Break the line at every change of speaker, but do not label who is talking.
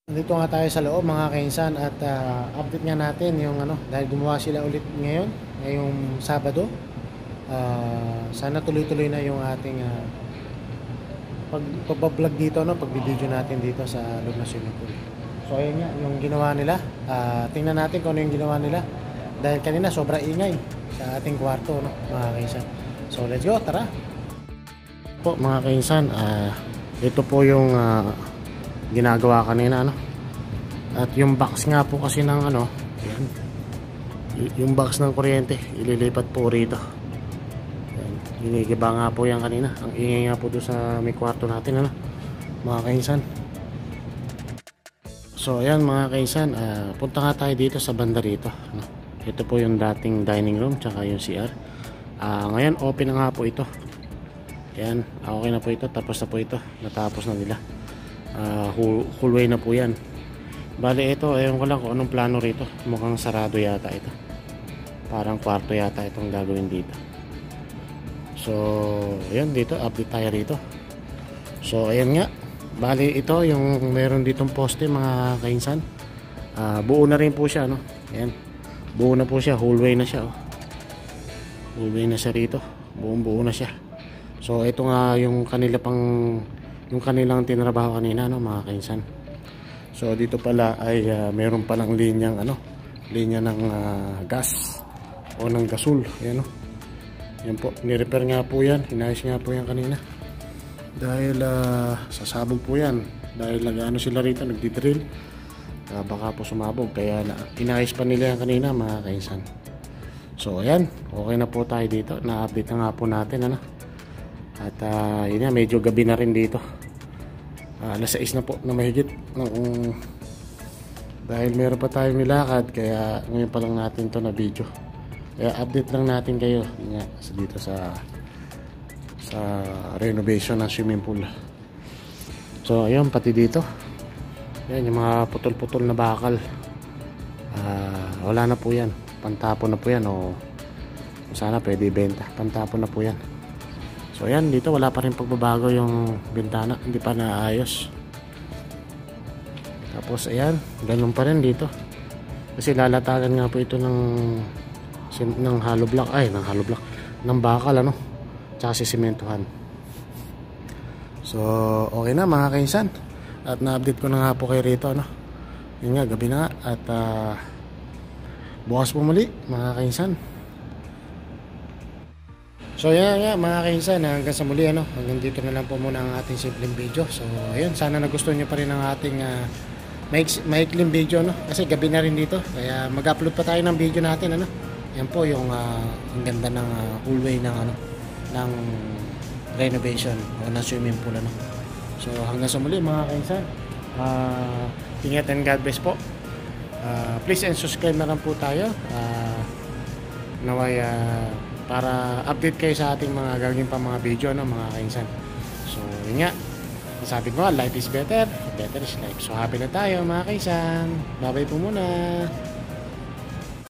Dito nga tayo sa loob mga kainsan at update nga natin yung dahil gumawa sila ulit ngayong Sabado. Sana tuloy-tuloy na yung ating pagbablog dito, pagbibideo natin dito sa loob ng swimming pool. So ayun nga yung ginawa nila. Tingnan natin kung ano yung ginawa nila dahil kanina sobra ingay sa ating kwarto, mga kainsan. So let's go, tara po mga kainsan. Ito po yung ginagawa kanina, at yung box nga po kasi ng yan, yung box ng kuryente ililipat po rito. Yan, inigiba nga po yan kanina. Ang ingay nga po doon sa may kwarto natin, mga kainsan. So ayan mga kainsan, punta nga tayo dito sa banda rito, ito po yung dating dining room tsaka yung CR. Ngayon open na nga po ito. Yan, okay na po ito, tapos na po ito, natapos na nila. Hallway na po yan. Bale ito, ayun ko lang kung anong plano rito. Mukhang sarado yata ito, parang kwarto yata itong gagawin dito. So ayan, dito update tayo rito. So ayan nga, bale ito yung meron ditong poste mga kainsan. Buo na rin po siya, ayan, buo na po siya, hallway na siya, hallway na siya rito, buong buo na siya. So ito nga yung kanilang tinrabaho kanina, mga kainsan. So dito pala ay meron palang linya ng gas o ng gasol. Ayan, yan po, ni-repair nga po yan, inayos nga po yan kanina. Dahil sasabog po yan, dahil sila rito, nagdi-drill, baka po sumabog, kaya inayos pa nila yan kanina, mga kainsan. So ayan, okay na po tayo dito, na-update na nga po natin, at yun nga, medyo gabi na rin dito. Alas 6 na po na mahigit, dahil meron pa tayong nilakad, kaya ngayon pa lang natin to na video. Kaya update lang natin kayo nga, dito sa renovation ng swimming pool. So ayun, pati dito yan, yung mga putol-putol na bakal, wala na po yan, pantapon na po yan, o sana pwede ibenta, pantapon na po yan. So ayan, dito wala pa rin pagbabago yung bintana, hindi pa naayos. Tapos ayan, ganun pa rin dito, kasi lalatagan nga po ito ng hollow block, ng bakal, tsaka sisementohan. So okay na mga kainsan, at na-update ko na nga po kayo rito, yun nga, gabi na nga, at bukas po muli mga kainsan. So yan nga mga kainsan, hanggang sa muli, hanggang dito na lang po muna ang ating simpleng video. So ayun, sana nagustuhan nyo pa rin ang ating maikling video, kasi gabi na rin dito, kaya mag-upload pa tayo ng video natin, yan po yung ang ganda ng hallway ng renovation o ng swimming pool, So hanggang sa muli mga kainsan, ingat and God bless po. Please and subscribe na lang po tayo, naway para update kayo sa ating mga gagawin pa mga video, mga kainsan. So yun nga, sabi ko, life is better, better is life. So happy na tayo mga kainsan, bye bye po muna.